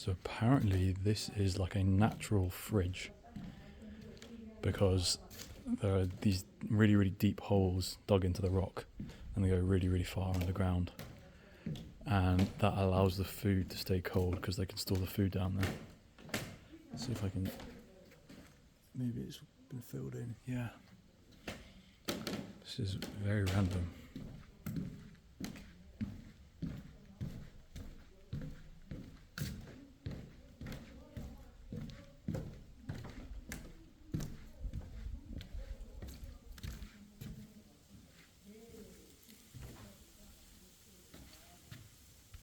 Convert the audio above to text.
So apparently this is like a natural fridge, because there are these really, really deep holes dug into the rock, and they go really, really far underground. And that allows the food to stay cold because they can store the food down there. Let's see if I can... Maybe it's been filled in. Yeah. This is very random.